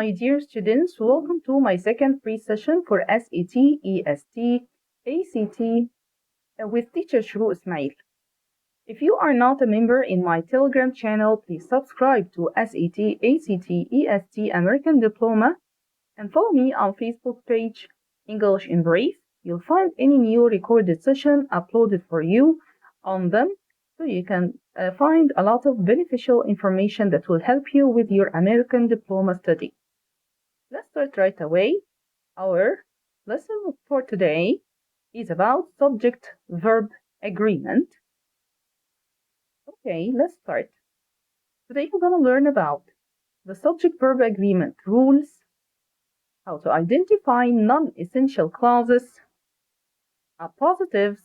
my dear students, welcome to my second free session for SAT, EST, ACT with teacher Shru Ismail. If you are not a member in my Telegram channel, please subscribe to SAT, ACT, EST American Diploma and follow me on Facebook page English in Brief. You'll find any new recorded session uploaded for you on them, so you can find a lot of beneficial information that will help you with your American Diploma study. Let's start right away. Our lesson for today is about subject-verb agreement. Okay, let's start. Today we're going to learn about the subject-verb agreement rules, how to identify non-essential clauses, appositives,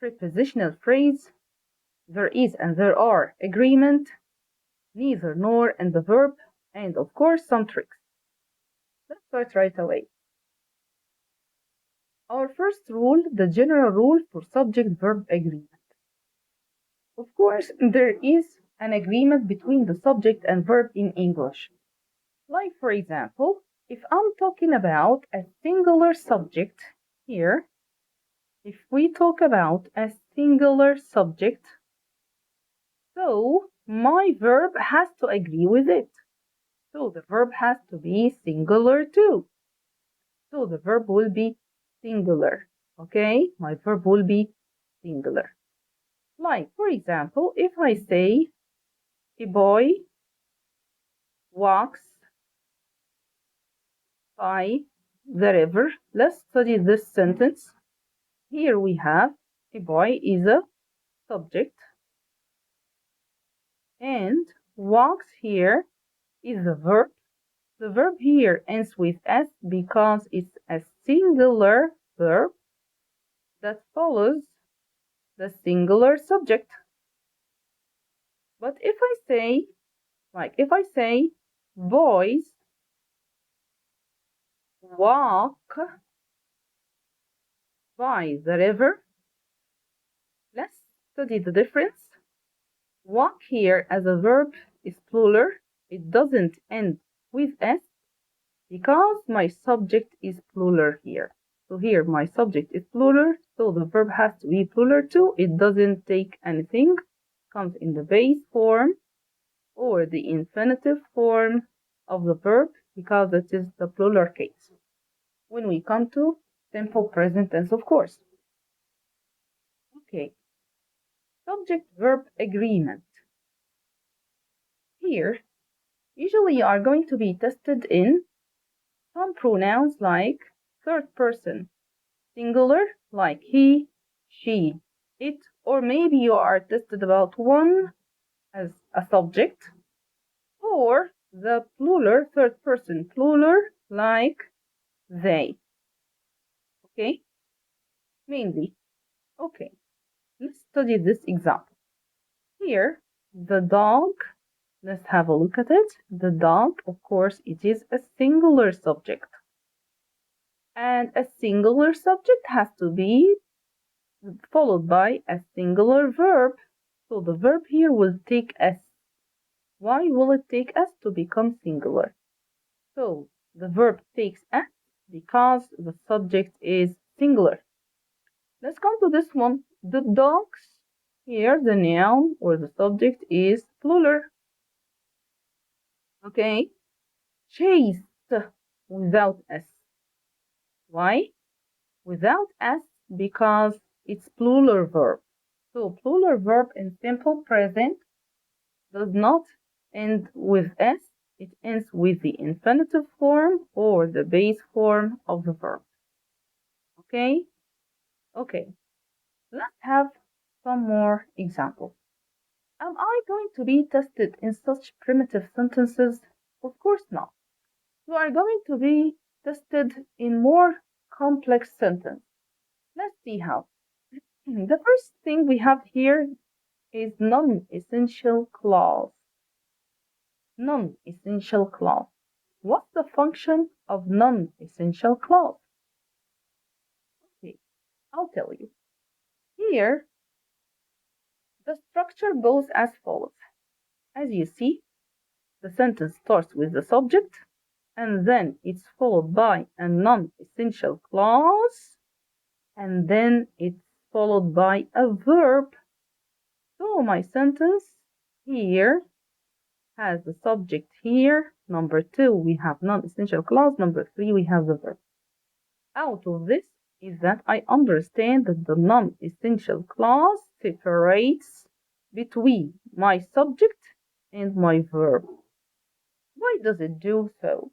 prepositional phrase, there is and there are agreement, neither nor and the verb, and of course some tricks. Let's start right away. Our first rule, the general rule for subject-verb agreement. Of course, there is an agreement between the subject and verb in English. Like, for example, if I'm talking about a singular subject here, if we talk about a singular subject, so my verb has to agree with it. So the verb has to be singular too. So the verb will be singular. Okay, my verb will be singular. Like, for example, if I say a boy walks by the river, let's study this sentence. Here we have a boy is a subject and walks here is the verb. The verb here ends with S because it's a singular verb that follows the singular subject. But if I say boys walk by the river, let's study the difference. Walk here as a verb is plural. It doesn't end with S because my subject is plural here. So here my subject is plural, so the verb has to be plural too. It doesn't take anything, comes in the base form or the infinitive form of the verb because it is the plural case. When we come to simple present tense, of course. Okay, subject-verb agreement. Here, usually you are going to be tested in some pronouns like third person, singular like he, she, it, or maybe you are tested about one as a subject, or the plural, third person plural like they. Okay, mainly. Okay, let's study this example. Here, the dog, let's have a look at it. The dog, of course, it is a singular subject. And a singular subject has to be followed by a singular verb. So the verb here will take S. Why will it take S to become singular? So the verb takes S because the subject is singular. Let's come to this one. The dogs. Here the noun or the subject is plural. Okay. Chased without S. Why? Without S because it's plural verb. So plural verb in simple present does not end with S. It ends with the infinitive form or the base form of the verb. Okay? Okay. Let's have some more examples. Am I going to be tested in such primitive sentences? Of course not. You are going to be tested in more complex sentences. Let's see how. The first thing we have here is non-essential clause. Non-essential clause. What's the function of non-essential clause? Okay, I'll tell you. Here, the structure goes as follows. As you see, the sentence starts with the subject, and then it's followed by a non-essential clause, and then it's followed by a verb. So my sentence here has the subject here. Number 2, we have non-essential clause. Number 3, we have the verb. Out of this is that I understand that the non-essential clause separates between my subject and my verb. Why does it do so?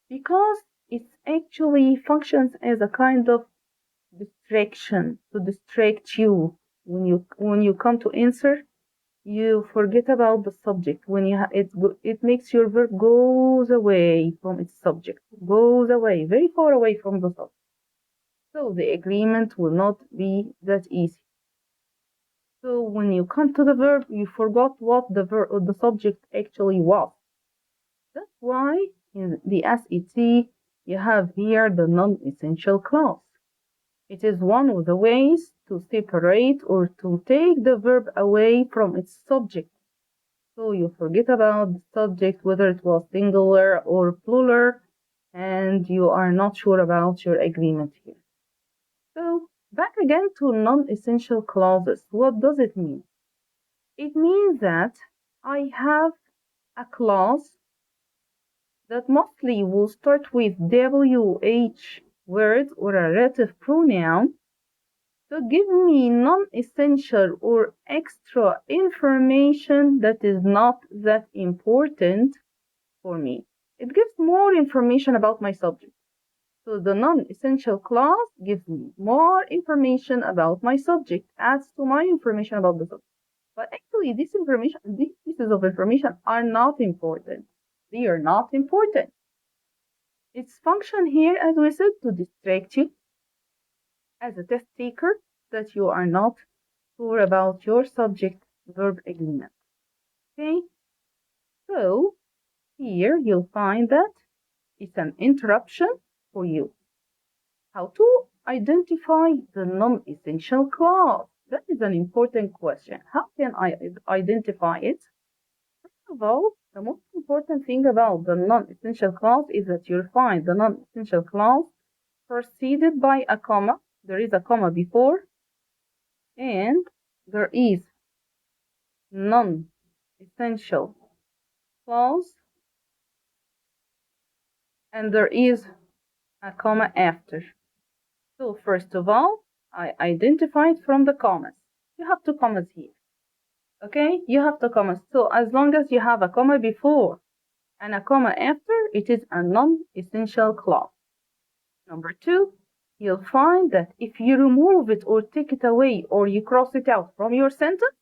Because it actually functions as a kind of distraction to distract you. When you come to answer, you forget about the subject. When it makes your verb goes away from its subject, goes away, very far away from the subject. So the agreement will not be that easy. So when you come to the verb, you forgot what the subject actually was. That's why in the SET you have here the non-essential clause. It is one of the ways to separate or to take the verb away from its subject. So you forget about the subject, whether it was singular or plural, and you are not sure about your agreement here. So back again to non-essential clauses. What does it mean? It means that I have a clause that mostly will start with WH word or a relative pronoun to give me non-essential or extra information that is not that important for me. It gives more information about my subject. So the non-essential clause gives me more information about my subject, adds to my information about the subject. But actually, these pieces of information are not important. They are not important. Its function here, as we said, to distract you as a test taker that you are not sure about your subject-verb agreement. Okay, so here you'll find that it's an interruption for you. How to identify the non-essential clause? That is an important question. How can I identify it? First of all, the most important thing about the non-essential clause is that you'll find the non-essential clause preceded by a comma. There is a comma before, and there is non-essential clause, and there is a comma after. So first of all, I identified from the commas. You have two commas here. Okay, you have two commas. So as long as you have a comma before and a comma after, it is a non-essential clause. Number 2, you'll find that if you remove it or take it away or you cross it out from your sentence,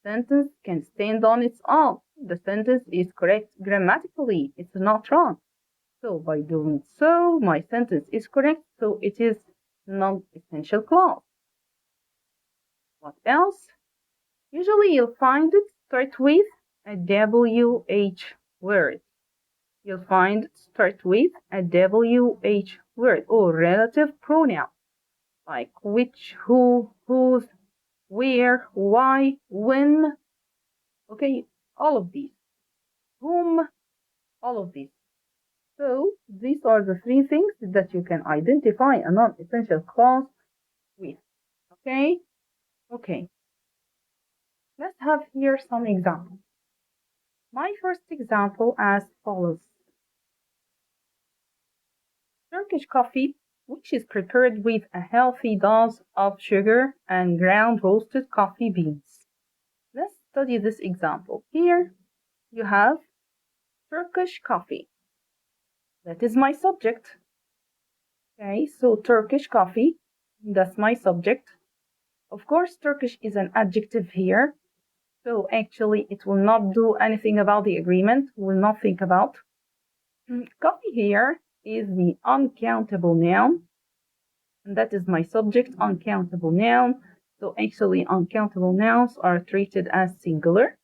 the sentence can stand on its own. The sentence is correct grammatically. It's not wrong. So by doing so, my sentence is correct. So it is non-essential clause. What else? Usually you'll find it start with a WH word. You'll find it start with a WH word or relative pronoun, like which, who, whose, where, why, when. Okay, all of these. Whom, all of these. So these are the 3 things that you can identify a non-essential clause with. Okay? Okay. Let's have here some examples. My first example as follows. Turkish coffee, which is prepared with a healthy dose of sugar and ground roasted coffee beans. Let's study this example. Here you have Turkish coffee. That is my subject. Okay, so Turkish coffee, that's my subject. Of course, Turkish is an adjective here. So actually, it will not do anything about the agreement. Will not think about. Coffee here is the uncountable noun. And that is my subject, uncountable noun. So actually, uncountable nouns are treated as singular.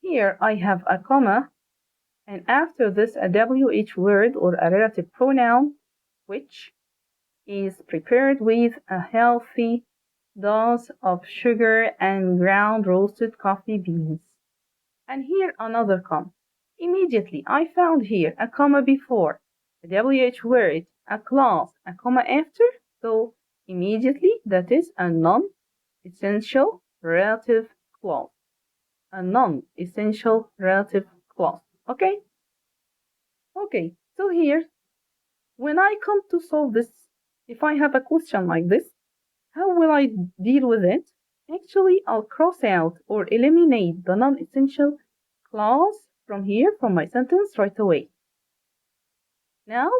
Here I have a comma, and after this a WH word or a relative pronoun, which is prepared with a healthy dose of sugar and ground roasted coffee beans. And here another comma. Immediately, I found here a comma before, a WH word, a clause, a comma after, so immediately that is a non-essential relative clause. A non-essential relative clause. Okay? Okay, so here, when I come to solve this, if I have a question like this, how will I deal with it? Actually, I'll cross out or eliminate the non-essential clause from here, from my sentence right away. Now,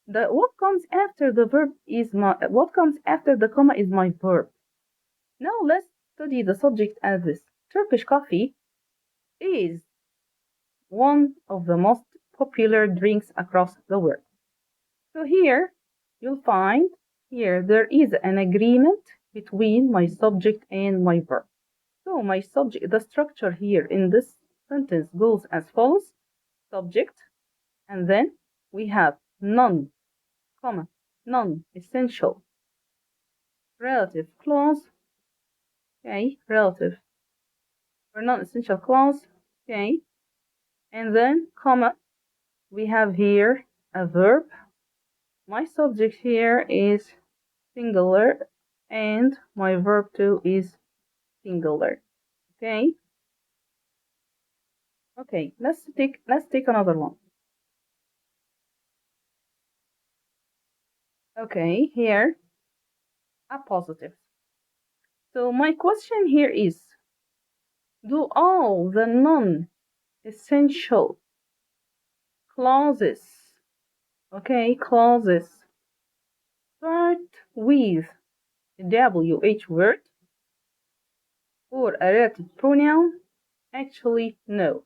what comes after the verb is what comes after the comma is my verb. Now let's study the subject as this. Turkish coffee is one of the most popular drinks across the world. So here you'll find here there is an agreement between my subject and my verb. So my subject, the structure here in this sentence goes as follows: subject, and then we have non-essential relative clause, okay, relative or non-essential clause, okay, and then comma, we have here a verb. My subject here is singular and my verb too is singular, okay. Okay, let's take another one. Okay, here appositive. So my question here is, do all the non-essential clauses, okay, clauses start with WH word or a relative pronoun? Actually, no,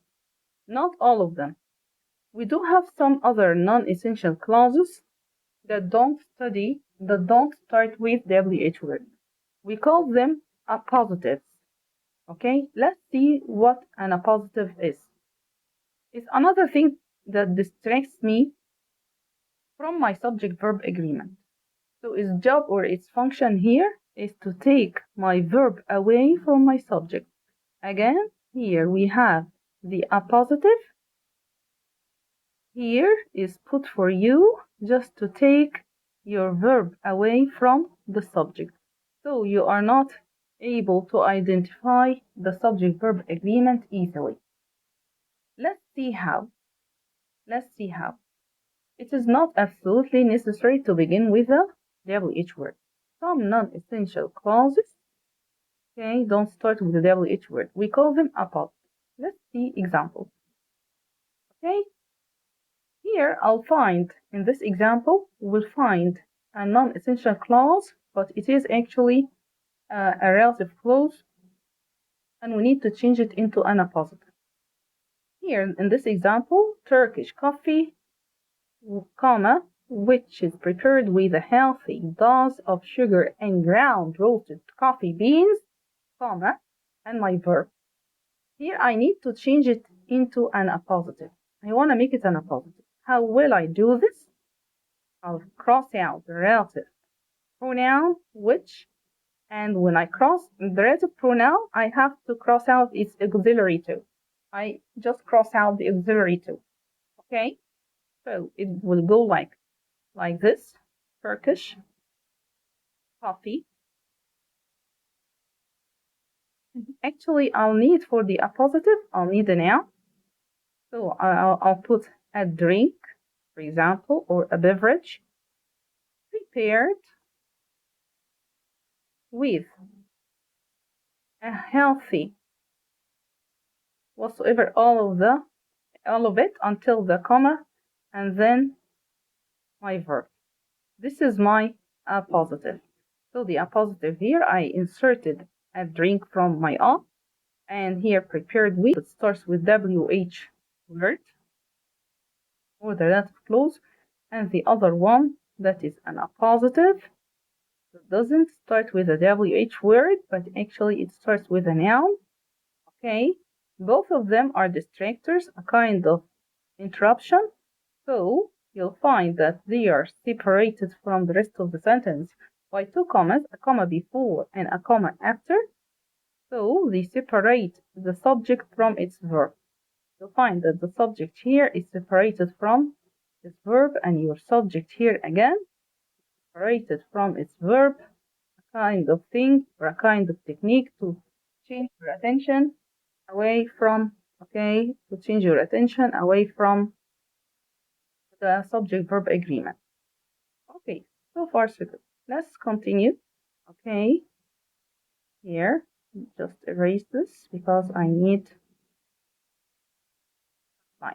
not all of them. We do have some other non-essential clauses that don't start with WH word. We call them appositives. Okay, let's see what an appositive is. It's another thing that distracts me from my subject-verb agreement. So its job or its function here is to take my verb away from my subject. Again, here we have the appositive. Here is put for you just to take your verb away from the subject. So you are not able to identify the subject-verb agreement easily. Let's see how. It is not absolutely necessary to begin with a WH word. Some non-essential clauses, okay, don't start with the WH word. We call them appositives. Let's see examples. Okay, here I'll find, in this example, we'll find a non-essential clause, but it is actually a relative clause, and we need to change it into an appositive. Here, in this example, Turkish coffee, comma, which is prepared with a healthy dose of sugar and ground roasted coffee beans, comma, and my verb. Here I need to change it into an appositive. I want to make it an appositive. How will I do this? I'll cross out the relative pronoun which, and when I cross the relative pronoun, I have to cross out its auxiliary too. I just cross out the auxiliary too. Okay? So it will go like this. Turkish coffee. Actually, I'll need for the appositive, I'll need a noun. So I'll put a drink, for example, or a beverage prepared with a healthy whatsoever, all of it until the comma, and then my verb. This is my appositive. So the appositive here, I inserted a drink from my off, and here prepared with, it starts with WH word or the relative clause, and the other one that is an appositive. It doesn't start with a WH word, but actually it starts with a noun. Okay, both of them are distractors, a kind of interruption. So you'll find that they are separated from the rest of the sentence by two commas, a comma before and a comma after. So they separate the subject from its verb. you'll find that the subject here is separated from its verb, and your subject here again separated from its verb, a kind of thing or a kind of technique to change your attention away from, to change your attention away from the subject-verb agreement. Okay, so far so good. Let's continue. Okay, here, just erase this because I need time.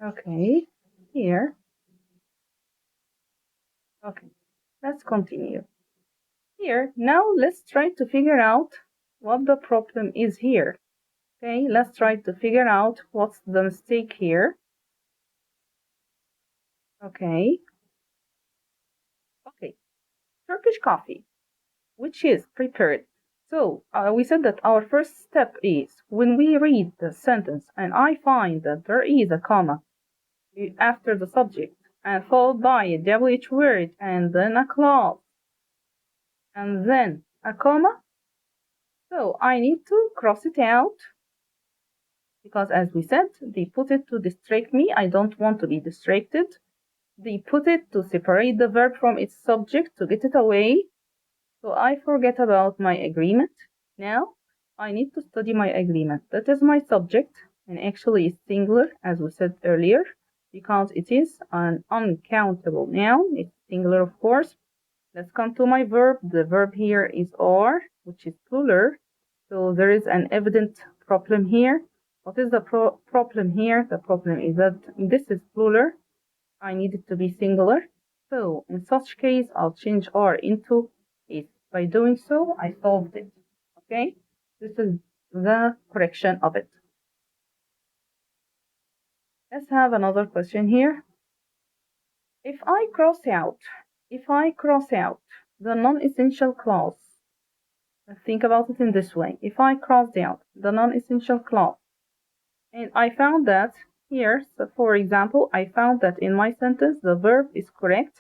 Okay, here. Okay, let's continue. Here, now let's try to figure out what the problem is here. Okay, let's try to figure out what's the mistake here. Okay, Turkish coffee, which is prepared. So we said that our first step is when we read the sentence and I find that there is a comma after the subject and followed by a WH word and then a clause and then a comma. So I need to cross it out because, as we said, they put it to distract me. I don't want to be distracted. They put it to separate the verb from its subject to get it away. So I forget about my agreement. Now I need to study my agreement. That is my subject, and actually it's singular, as we said earlier, because it is an uncountable noun. It's singular, of course. Let's come to my verb. The verb here is are, which is plural. So there is an evident problem here. What is the problem here? The problem is that this is plural. I need it to be singular. So in such case, I'll change are into is. By doing so, I solved it. Okay? This is the correction of it. Let's have another question here. If I cross out the non-essential clause, think about it in this way. If I crossed out the non-essential clause, and I found that here, so for example, I found that in my sentence the verb is correct.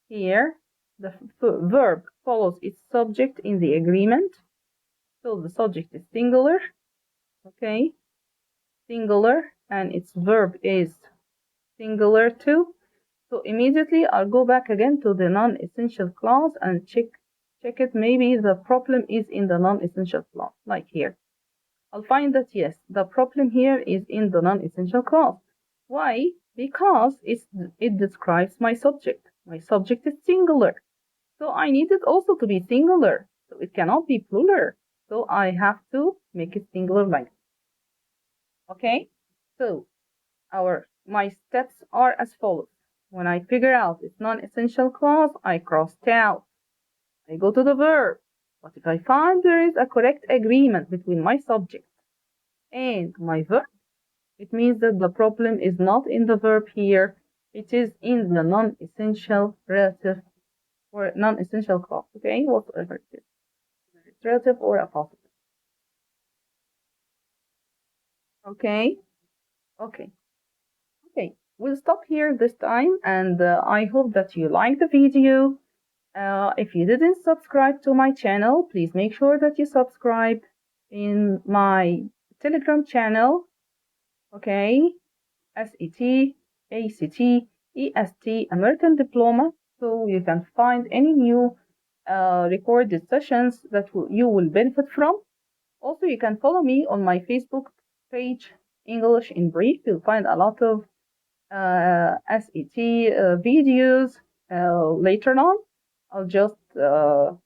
Here, the verb follows its subject in the agreement. So the subject is singular, okay? Singular, and its verb is singular too. So immediately I'll go back again to the non-essential clause and check it. Maybe the problem is in the non-essential clause, like here. I'll find that yes, the problem here is in the non-essential clause. Why? Because it describes my subject. My subject is singular. So I need it also to be singular. So it cannot be plural. So I have to make it singular like this. Okay? So my steps are as follows. When I figure out its non-essential clause, I cross it out. I go to the verb. But if I find there is a correct agreement between my subject and my verb, it means that the problem is not in the verb here. It is in the non-essential relative or non-essential clause. Okay, whatever it is. It's relative or a positive. Okay. We'll stop here this time, and I hope that you liked the video. If you didn't subscribe to my channel, please make sure that you subscribe in my Telegram channel. Okay, SET, ACT, EST, American Diploma. So you can find any new recorded sessions that you will benefit from. Also, you can follow me on my Facebook page, English in Brief. You'll find a lot of SET videos later on. I'll just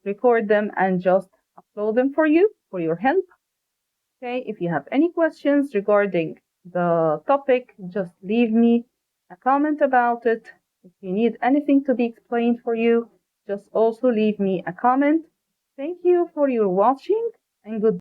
record them and just upload them for you for your help. Okay, if you have any questions regarding the topic, just leave me a comment about it. If you need anything to be explained for you, just also leave me a comment. Thank you for your watching and goodbye.